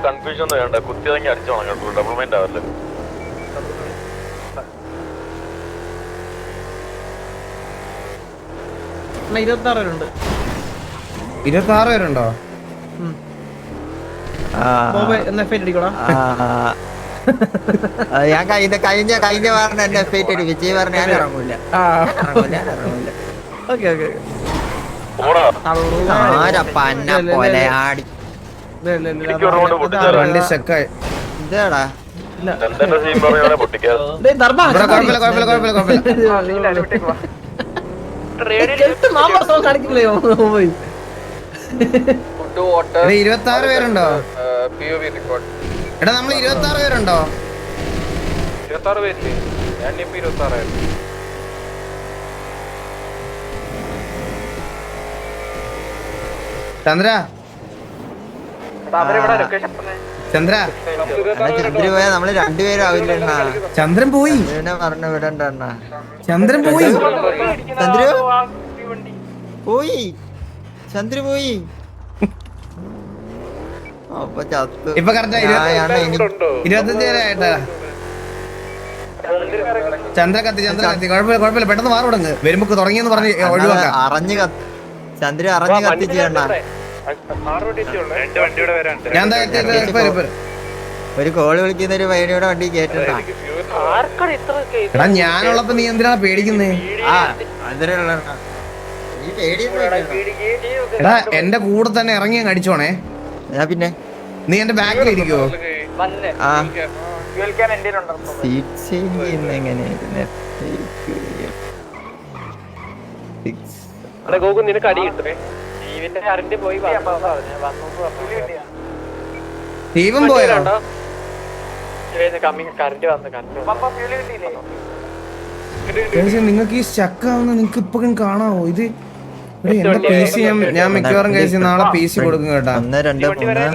Confusion വേണ്ട, കുത്തിയതെങ്കിൽ അടിച്ചോണം കേട്ടോ, double mind ആവല്ലേ. 26 പേരുണ്ട്. 26 പേരുണ്ടോ? ഞാൻ കഴിഞ്ഞ പറഞ്ഞ എന്നെ എഫ്ഐറ്റ് അടി വിജയ് പറഞ്ഞ ഞാൻ ഇറങ്ങൂല. ആരപ്പന്ന പോലെ ആടി വണ്ടി സ്റ്റക്കായി. ഇതാടാ കാണിക്കില്ലയോ? 26 പേരുണ്ടോ? എടാ നമ്മൾ 26 പേരുണ്ടോ? 26 പേരില്ലേ? ഞാൻ ഇപ്പൊ 26 ചന്ദ്ര ചന്ദ്ര ചന്ദ്ര പോയാ നമ്മള് രണ്ടുപേരും ആവില്ല. ചന്ദ്രൻ പോയി. പറഞ്ഞു വിടണ്ട. ചന്ദ്രൻ പോയി. ചന്ദ്ര പോയി. ചന്ദ്ര പോയി. അപ്പൊ ചത്തു. ഇപ്പൊ കറക്റ്റ് 25 പേരായിട്ടാ. ചന്ദ്ര കത്തി കുഴപ്പമില്ല പെട്ടെന്ന് മാറി വിടങ്ങ്. വരുമ്പോ തുടങ്ങിയെന്ന് പറഞ്ഞ് ഒഴിവാക്കാം. ചന്ദ്ര അറിഞ്ഞ് കത്തിച്ചേണ്ട. ഞാൻ ഒരു കോള് വിളിക്കുന്ന ഒരു പയ്യനോടെ വണ്ടി കേട്ടണ്ട. എടാ ഞാനുള്ളപ്പോ നീ എന്തിനാ പേടിക്കുന്നേ? എടാ എന്റെ കൂടെ തന്നെ ഇറങ്ങി അങ്ങ് അടിച്ചോണേ. പിന്നെ നീ എന്റെ ബാക്കിൽ ഇരിക്കുവോ? നിനക്ക് അടി കിട്ടുമേ. ദീപം പോയോ? നിങ്ങൾക്ക് ഈ സ്റ്റക്കാവുന്ന നിങ്ങക്ക് ഇപ്പൊ കാണാവോ? ഇത് എന്റെ പി സി ഞാൻ മിക്കവാറും കഴിച്ച് നാളെ പി സി കൊടുക്കും കേട്ടാ.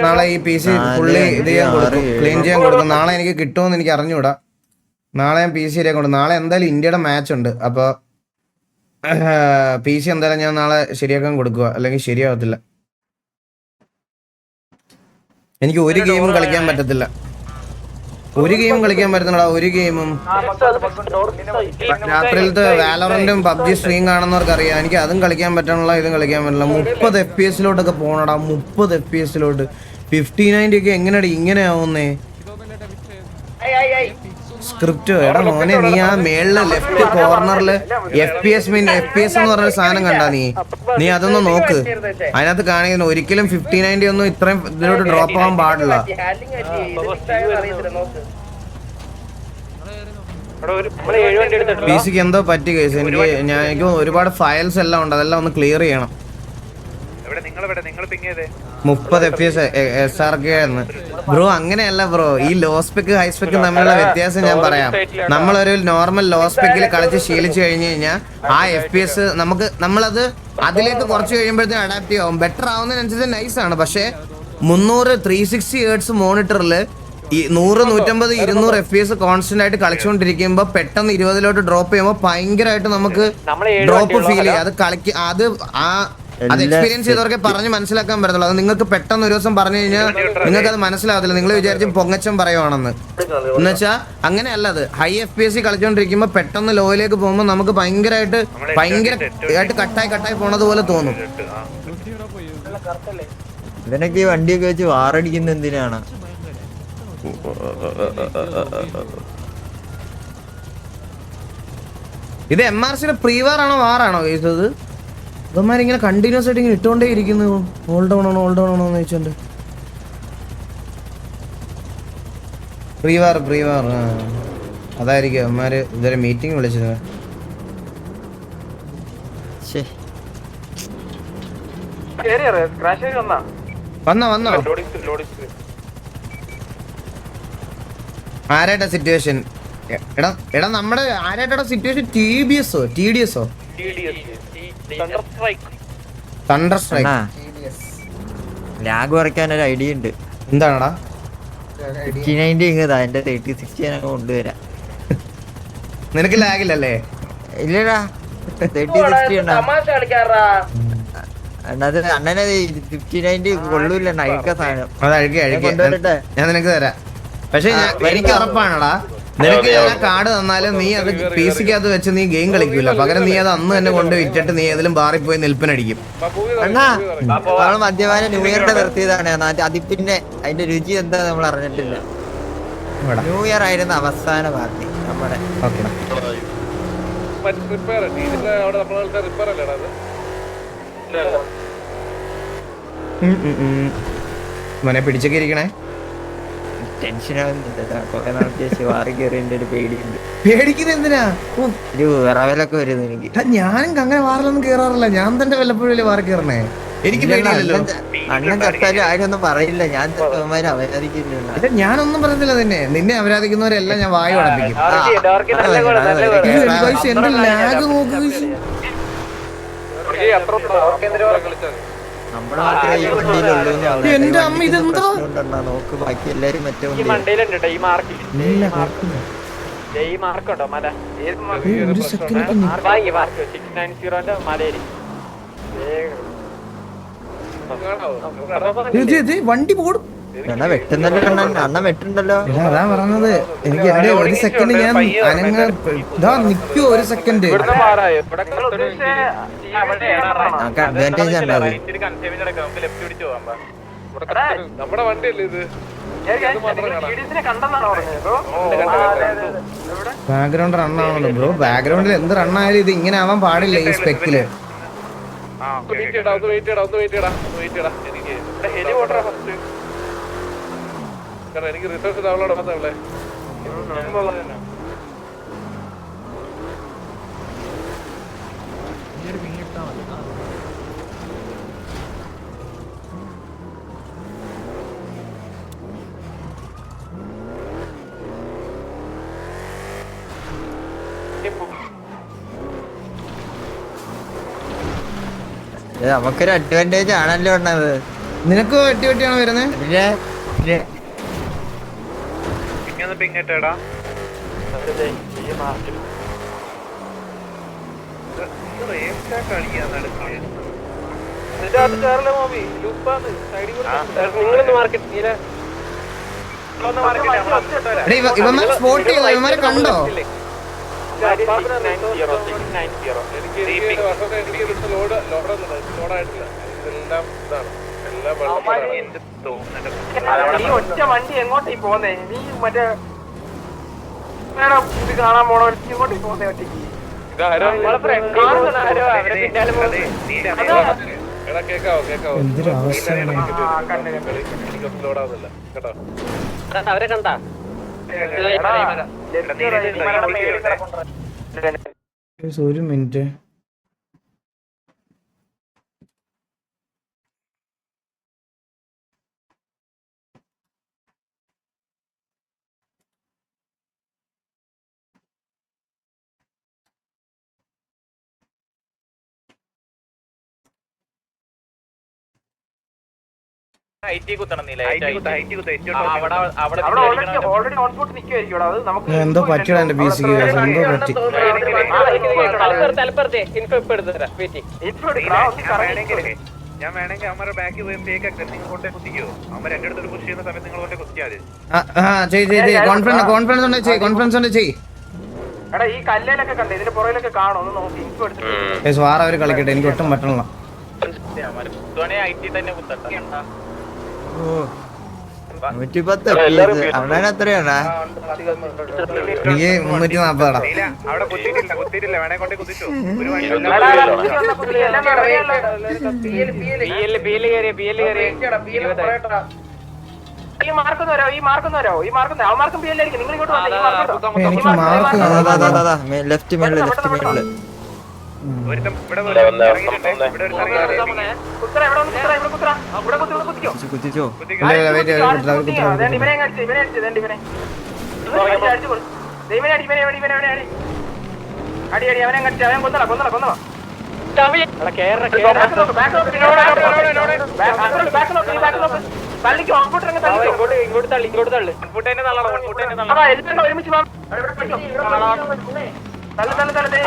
നാളെ ഈ പി സി ഫുള്ളി ഇത് ചെയ്യാൻ കൊടുക്കും, ക്ലീൻ ചെയ്യാൻ കൊടുക്കും. നാളെ എനിക്ക് കിട്ടുമെന്ന് എനിക്ക് അറിഞ്ഞൂടാ. നാളെ ഞാൻ പി സി ശരിയാക്കാൻ കൊടുക്കും. നാളെ എന്തായാലും ഇന്ത്യയുടെ മാച്ച് ഉണ്ട്. അപ്പൊ പി സി എന്തായാലും ഞാൻ നാളെ ശരിയാക്കാൻ കൊടുക്കുക, അല്ലെങ്കിൽ ശരിയാവത്തില്ല. എനിക്ക് ഒരു ഗെയിമും കളിക്കാൻ പറ്റത്തില്ല. ഒരു ഗെയിമും കളിക്കാൻ പറ്റുന്നടാ. ഒരു ഗെയിമും രാത്രിയിലത്തെ വാലോറന്റും പബ്ജി സ്ട്രീം കാണുന്നവർക്ക് അറിയാം. എനിക്ക് അതും കളിക്കാൻ പറ്റാനുള്ള ഇതും കളിക്കാൻ പറ്റില്ല. 30 FPS പോണടാ. 30 FPS 59 ഒക്കെ എങ്ങനെയാ ഇങ്ങനെ ആവുന്നേ? സ്ക്രിപ്റ്റ് എടാ മോനെ, നീ ആ മേളില് ലെഫ്റ്റ് കോർണറില് FPS എന്ന് പറഞ്ഞൊരു സാധനം കണ്ടാ നീ അതൊന്ന് നോക്ക്. അതിനകത്ത് കാണിക്കുന്നു ഒരിക്കലും 5090 ഒന്നും ഇത്രയും ഇതിലോട്ട് ഡ്രോപ്പ് ആവാൻ പാടില്ല. പി സിക്ക് എന്തോ പറ്റി കേസ്. എനിക്ക് ഒരുപാട് ഫയൽസ് എല്ലാം ഉണ്ട്, അതെല്ലാം ഒന്ന് ക്ലിയർ ചെയ്യണം. 30 FPS SRK ആയിരുന്നു ബ്രോ. അങ്ങനെയല്ല ബ്രോ, ഈ ലോ സ്പെക്ക് ഹൈ സ്പെക്കും തമ്മിലുള്ള വ്യത്യാസം ഞാൻ പറയാം. നമ്മളൊരു നോർമൽ ലോ സ്പെക്കിൽ കളിച്ച് ശീലിച്ചു കഴിഞ്ഞു കഴിഞ്ഞാൽ ആ FPS നമ്മളത് അതിലേക്ക് കുറച്ച് കഴിയുമ്പോഴത്തേക്കും അഡാപ്റ്റ് ആവും. ബെറ്റർ ആവുന്നതിനനുസരിച്ച് നൈസാണ്. പക്ഷേ 300 360 ഹെർട്സ് മോണിറ്ററിൽ ഈ 100 150 200 FPS കോൺസ്റ്റന്റ് ആയിട്ട് കളിച്ചുകൊണ്ടിരിക്കുമ്പോൾ പെട്ടെന്ന് 20 ഡ്രോപ്പ് ചെയ്യുമ്പോൾ ഭയങ്കരമായിട്ട് നമുക്ക് ഡ്രോപ്പ് ഫീൽ ചെയ്യും. അത് എക്സ്പീരിയൻസ് ചെയ്തവർക്ക് പറഞ്ഞ് മനസ്സിലാക്കാൻ പറ്റത്തുള്ളൂ. അത് നിങ്ങൾക്ക് പെട്ടെന്ന് ഒരു ദിവസം പറഞ്ഞു കഴിഞ്ഞാൽ നിങ്ങൾക്ക് അത് മനസ്സിലാവത്തില്ല. നിങ്ങൾ വിചാരിച്ചും പൊങ്ങച്ചം പറയുവാണെന്ന്. എന്നുവെച്ചാൽ അങ്ങനെയല്ല. അത് ഹൈ FPS കളിച്ചോണ്ടിരിക്കുമ്പോൾ പെട്ടെന്ന് ലോയിലേക്ക് പോകുമ്പോൾ നമുക്ക് ഭയങ്കരമായിട്ട് കട്ടായി പോണത് പോലെ തോന്നും. ഇവനൊക്കെ ഈ വണ്ടിയൊക്കെ വെച്ച് വാറടിക്കുന്ന എന്തിനാണ്? ഇത് MRCയുടെ പ്രീവാർ ആണോ വാറാണോ കേസത്? ഇവന്മാരിങ്ങനെ കണ്ടിന്യൂസ് ആയിട്ട് ഇങ്ങനെ ഇട്ടുകൊണ്ടേ ഇരിക്കുന്നു. ഓൾ ഡൗൺ ആണോ എന്ന് ചോദിച്ചോണ്ട് പ്രീവാർ അതായിരിക്കും അവന്മാര് ഇതുവരെ മീറ്റിംഗ് വിളിച്ചത്. വന്നോ ആരായിട്ടാ സിറ്റുവേഷൻ? എടാ നമ്മുടെ ആരായിട്ടാ situation? TDS thunder strike. Lag കുറയ്ക്കാൻ ഒരു ഐഡിയ ഉണ്ട്. എന്താണടാ? 5090 എന്റെ 3060 ഞാൻ കൊണ്ടുവരാം. നിനക്ക് ലാഗില്ലല്ലേ? ഇല്ലടാ 3060 അണ്ണത് അണ്ണനെ 59 കൊള്ളൂല്ല അയക്ക സാധനം അത് അഴുക്കി കൊണ്ടുവരട്ടെ ഞാൻ നിനക്ക് തരാം. പക്ഷെ എനിക്ക് ഉറപ്പാണടാ, നിനക്ക് ഞാൻ കാർഡ് തന്നാലും നീ അത് പി സിക്കകത്ത് വെച്ച് നീ ഗെയിം കളിക്കൂല. പകരം നീ അത് അന്ന് തന്നെ കൊണ്ട് വിറ്റിട്ട് നീ ഏതെങ്കിലും ബാറിൽ പോയി നിൽപ്പനടിക്കും. അണ്ണാ നമ്മള് മദ്യപാന ന്യൂ ഇയറിന്റെ നിർത്തിയതാണ്. അത് പിന്നെ അതിന്റെ രുചി എന്താ നമ്മൾ അറിഞ്ഞിട്ടില്ല. ന്യൂ ഇയർ ആയിരുന്നു അവസാന പാർട്ടി നമ്മുടെ. മോനെ പിടിച്ചൊക്കെ ഇരിക്കണേ. ടെൻഷനാവുന്നില്ല, കുറെ നാളത്തെ വാറി കയറിന്റെ ഒരു പേടിയുണ്ട്. പേടിക്കുന്നത് എന്തിനാ? ഒരു വിറവലൊക്കെ വരുന്നു എനിക്ക്. ഞാനും അങ്ങനെ വാറിലൊന്നും കേറാറില്ല. ഞാൻ തന്നെ വല്ലപ്പോഴും വാറി കയറണേ. എനിക്ക് പേടിയില്ലല്ലോ. അണ്ണൻ ചത്താലും ആരും ഒന്നും പറയില്ല. ഞാൻ ചത്തവന്മാരെ അവരാധിക്കില്ല. ഞാനൊന്നും പറയത്തില്ല. നിന്നെ അപരാധിക്കുന്നവരെല്ലാം ഞാൻ വായു അടപ്പിക്കും. എന്റെ ലാഗ് നോക്കുക. നമ്മള് മാത്രമേ ഈ വണ്ടിയിലുള്ളൂ. എന്റെ അമ്മ ഇതെന്താ നോക്ക്, ബാക്കി എല്ലാരും മറ്റേ ഒരു സെക്കൻഡ് വണ്ടി പോടും. അണ്ണ വെട്ടുന്നല്ലോ, അണ്ണ വെട്ടുണ്ടല്ലോ. അതാ പറഞ്ഞത്. എനിക്ക് എന്റെ ഒരു സെക്കൻഡ് ഞാൻ അനങ്ങ ഇതാ നിക്കോ. ഒരു സെക്കൻഡ് നമുക്ക് അഡ്വാൻറ്റേജ് ഉണ്ട് അത്. നമ്മുടെ വണ്ടിയല്ലേ ഇത്? ബാക്ക്ഗ്രൗണ്ട് റണ്ണാണല്ലോ ബ്രോ. ബാക്ക്ഗ്രൗണ്ടിൽ എന്ത് റണ്ണായാലും ഇത് ഇങ്ങനെ ആവാൻ പാടില്ല ഈ സ്പെക്കില്. എനിക്ക് റിസൾട്ട് ഡൗൺലോഡ് വന്നേ. നമുക്കൊരു അഡ്വാൻറ്റേജ് ആണല്ലോ ഉള്ളത്. നിനക്ക് വെട്ടി വെട്ടിയാണോ വരുന്നത്? പിങ്ങട്ടേടാ ഇവന്മാരെ സ്പോട്ട് ചെയ്തോ? ഇവന്മാരെ കണ്ടോ? ഒറ്റ വണ്ടി എങ്ങോട്ടേ പോന്നേ? നീ മറ്റേ ഇത് കാണാൻ പോണോ? ഇങ്ങോട്ടേ പോന്നേ ഒറ്റയ്ക്ക്? എന്തൊരു അവസ്ഥയാണ്. അവരെ കണ്ടാ ഒരു മിനിറ്റ്. എന്തോ പറ്റിയടാ എന്റെ പീസിക്ക്. എന്തോ പറ്റി. ഞാൻ വേണമെങ്കിൽ അവന്മാരുടെ ബാക്കിൽ പോയി ഫേക്ക് ആക്കി നിങ്ങൾ കൊണ്ടേ കുത്തിക്കോ. അവന്മാർ എന്റെ അടുത്ത് പുഷ് ചെയ്യുന്ന സമയത്ത് നിങ്ങൾ കൊണ്ടേ കുത്തിയാൽ കോൺഫിഡൻസ് ഉണ്ട്. കോൺഫിഡൻസ് ഉണ്ട്. എടാ ഈ കല്ലിലൊക്കെ കണ്ടേ, ഇതിന്റെ പുറകിലൊക്കെ കാണോ? ഒന്ന് നോക്കി ഇൻഫോ എടുത്തിട്ട് വാറ അവര് കളിക്കട്ടെ. എനിക്ക് ഒട്ടും പറ്റണില്ല. തന്നെ കുത്തട്ട 110 അവനാണ് എത്രയാണോ? എനിക്ക് 340. അവിടെ കുത്തിയിട്ടില്ല വേണേ കൊണ്ടേ കുത്തിച്ചോ. ഒരു ഈ മാർക്കൊന്നും വരോ? ഈ മാർക്കൊന്നും വരോ? ഈ മാർക്കൊന്നും അവന്മാർക്കും ബിയിലായിരിക്കും. നിങ്ങൾ ഇങ്ങോട്ട് എനിക്ക് മാർക്ക് ലെഫ്റ്റ് മേളില് കുത്തിച്ചോ. അടി അടി അവനെ കടിച്ചു. അവൻ കൊന്നള കൊന്നള കൊന്നള. തള്ളിക്കോ ഇങ്ങോട്ട് തള്ളി ഇങ്ങോട്ട് തള്ളു. എല്ലാം ഒരുമിച്ച് തള്ളു തള്ളു തള്ളു.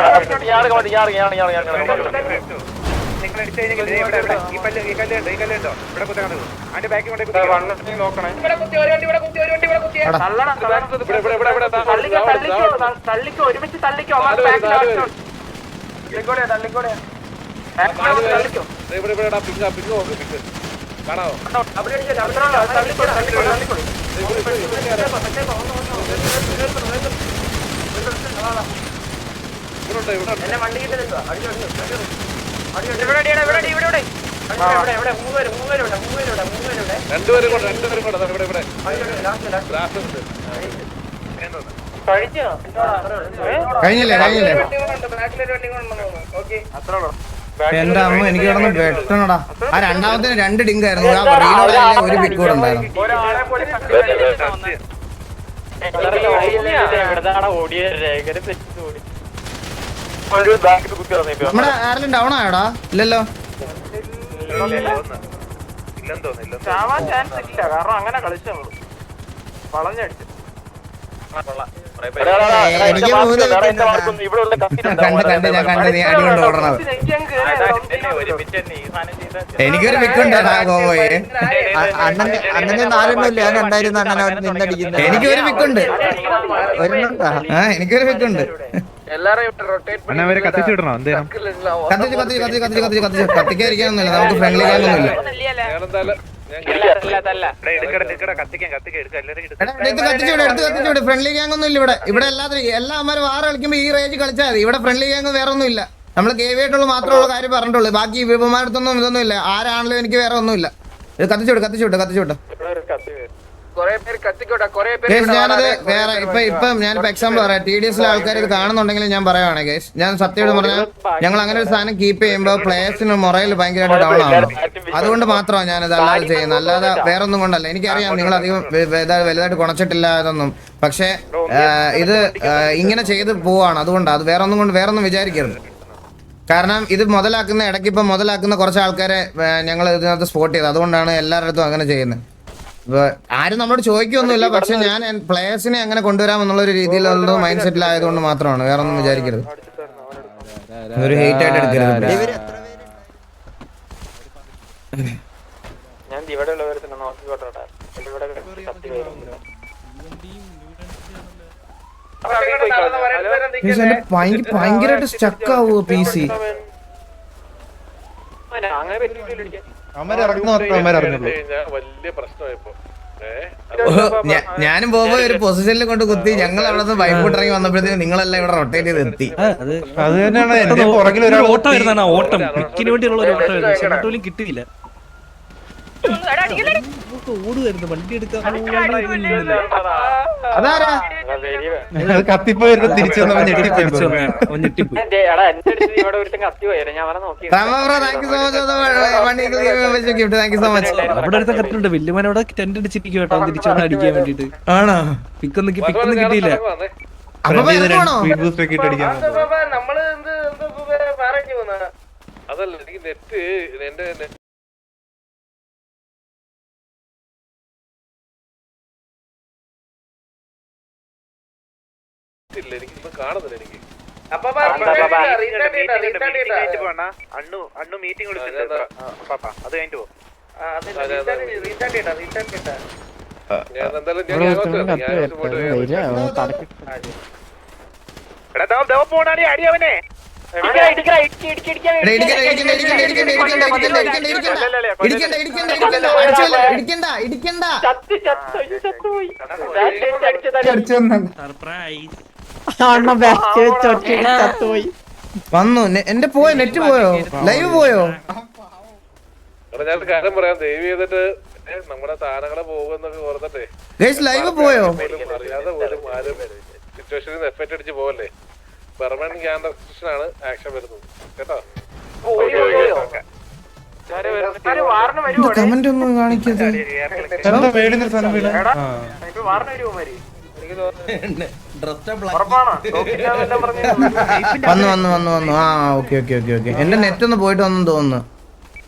നിങ്ങൾ അടിച്ചു കഴിഞ്ഞാൽ ഈ കല്ലുണ്ടോ ഇവിടെ കുത്താൻ അതിന്റെ ബാക്കി കൊണ്ടേ നോക്കണേ. തള്ളിക്കോ ഒരുമിച്ച് തള്ളിക്കോ തള്ളിക്കോടെ കാണാവോ? എന്നെ വണ്ടി കിട്ടുന്നുണ്ടോ കഴിഞ്ഞില്ലേ എന്റെ അമ്മ എനിക്ക് കിടന്ന് വെട്ടണടാ. ആ രണ്ടാമത്തിന് 2 ഡിങ്ക് ആയിരുന്നു. ആ റീലോഡ് ഒരു പിക്ക് കൂടെ ഉണ്ടായിരുന്നു. നമ്മുടെ ആരെങ്കിലും ഡൗൺ ആയോടാ? ഇല്ലല്ലോ. ചാവാൻ ചാൻസ് ഇല്ല കാരണം അങ്ങനെ കളിച്ചു വളഞ്ഞടിച്ചു. എനിക്ക് 3 കണ്ട് ഞാൻ കണ്ട് നീ അടികൊണ്ട് ഓടണത്. എനിക്കൊരു പിക്കുണ്ട് ഗോവയെ. അണ്ണന് 4 ഇല്ല. ഞാൻ കണ്ടായിരുന്നു അണ്ണൻ അവിടെ നിന്നടിക്കുന്നത്. എനിക്കൊരു പിക്കുണ്ട്. ഒരെണ്ണുണ്ടാ? എനിക്കൊരു പിക്കുണ്ട്. കത്തിച്ചിടണോ? എന്തേലും കത്തിക്കാതിരിക്കാനൊന്നുമില്ല. നമുക്ക് ഫ്രണ്ട്ലി ഗാങ്ങൊന്നുമില്ല. ഫ്രണ്ട്ലി ഗ്യാങ് ഒന്നും ഇല്ല ഇവിടെ. ഇവിടെ എല്ലാ അമ്മമാരും 6 കളിക്കുമ്പോ ഈ റേഞ്ച് കളിച്ചാൽ മതി. ഇവിടെ ഫ്രണ്ട്ലി ഗ്യാങ് വേറെ ഒന്നും ഇല്ല. നമ്മൾ കേവിയായിട്ടുള്ള മാത്രമുള്ള കാര്യം പറഞ്ഞിട്ടുള്ളൂ. ബാക്കി വിപമാനത്തൊന്നും ഇതൊന്നും ഇല്ല. ആരാണെങ്കിലും എനിക്ക് വേറെ ഒന്നുമില്ല. ഇത് കത്തിച്ചോട്ട് ഞാനത് വേറെ ഇപ്പൊ ഞാനിപ്പോ എക്സാമ്പിൾ പറയാം. TDSലെ ആൾക്കാർ ഇത് കാണുന്നുണ്ടെങ്കിൽ ഞാൻ പറയുവാണ് ഗൈസ്. ഞാൻ സത്യമായിട്ട് പറഞ്ഞാൽ ഞങ്ങൾ അങ്ങനെ ഒരു സാധനം കീപ്പ് ചെയ്യുമ്പോൾ പ്ലേയേഴ്സിന് മൊറയിൽ ഭയങ്കരമായിട്ട് ഡൗൺ ആവണം. അതുകൊണ്ട് മാത്രമാണ് ഞാനിത് അല്ലാതെ ചെയ്യുന്നത്. അല്ലാതെ വേറെ ഒന്നും കൊണ്ടല്ല. എനിക്കറിയാം നിങ്ങൾ അധികം വലുതായിട്ട് കുണച്ചിട്ടില്ല ഇതൊന്നും. പക്ഷെ ഇത് ഇങ്ങനെ ചെയ്ത് പോവാണ്. അതുകൊണ്ടാണ്. അത് വേറെ ഒന്നും വിചാരിക്കരുത്. കാരണം ഇത് മുതലാക്കുന്ന കുറച്ച് ആൾക്കാരെ ഞങ്ങൾ ഇതിനകത്ത് സ്പോട്ട് ചെയ്ത്. അതുകൊണ്ടാണ് എല്ലാവരുടെ അടുത്തും അങ്ങനെ ചെയ്യുന്നത്. ആരും നമ്മളോട് ചോദിക്കൊന്നുമില്ല. പക്ഷെ ഞാൻ പ്ലേയേഴ്സിനെ അങ്ങനെ കൊണ്ടുവരാമെന്നുള്ള ഒരു രീതിയിലുള്ള മൈൻഡ് സെറ്റിലായതുകൊണ്ട് മാത്രമാണ്. വേറെ ഒന്നും വിചാരിക്കരുത്. ഒരു ഹെയ്റ്റ് ആയിട്ട് എടുക്കരുത്. ഞാൻ ഇവിടെ ഉള്ളവരെ തന്നെ നോക്കിക്കോട്ടെ. ഭയങ്കരമായിട്ട് സ്റ്റക്ക് ആവുമോ PC? ഞാനും പോകുമ്പോ ഒരു പൊസിഷനിൽ കൊണ്ട് കുത്തി. ഞങ്ങൾ അവിടെ നിന്ന് ബൈക്കോട്ട് ഇറങ്ങി വന്നപ്പോഴത്തേക്കും നിങ്ങളെല്ലാം ഇവിടെ റൊട്ടേറ്റ് ചെയ്ത് എത്തി. അത് തന്നെയാണ് ഓട്ടം വരുന്നതാണ്. ഓട്ടം പിക്കിന് വേണ്ടിയുള്ള ഒരു ഓട്ടം കിട്ടിയില്ല. ഓടുമായിരുന്നു വണ്ടി എടുക്കാൻ. അതാരാ കത്തിപ്പോയി തിരിച്ചു ഞെട്ടിപ്പോയി. അവിടെ അടുത്ത കത്തിലുണ്ട്. വല്യമാനോടെ ടെന്റ് അടിച്ചിരിക്കും കേട്ടോ തിരിച്ചു വന്ന് അടിക്കാൻ വേണ്ടിട്ട്. ആണോ? പിക്കൊന്നും കിട്ടിയില്ല. അതല്ല എനിക്ക് നെറ്റ് എന്റെ എനിക്ക് കാണുന്നില്ല. എനിക്ക് അണ്ണു മീറ്റിംഗ് വിളിച്ചിട്ടുണ്ട്. അത് കഴിഞ്ഞിട്ട് പോകും. പോണാടി അടി അവനെ. വന്നു. എന്റെ നെറ്റ് പോയോ? ലൈവ് പോയോ? ഞാൻ കാര്യം പറയാം. ദയവ് ചെയ്തിട്ട് നമ്മുടെ സാധനങ്ങളെ പോകുന്നൊക്കെ ഓർത്തിട്ടേ ലൈവ് പോയോ? അറിയാതെ പോലും ആരും സിറ്റുവേഷനിൽ എഫക്ട് അടിച്ച് പോകല്ലേ. പെർമനന്റ് ക്യാൻ റെസ്ട്രിക്ഷൻ ആണ് ആക്ഷൻ വരുന്നത് കേട്ടോ. കമന്റ് ഒന്നും കാണിക്കരുത്. വന്നു. ആ ഓക്കെ. എന്റെ നെറ്റ് ഒന്ന് പോയിട്ട് വന്നു തോന്നുന്നു.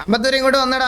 അമ്പത്തൂര് ഇങ്ങോട്ട് വന്നടാ.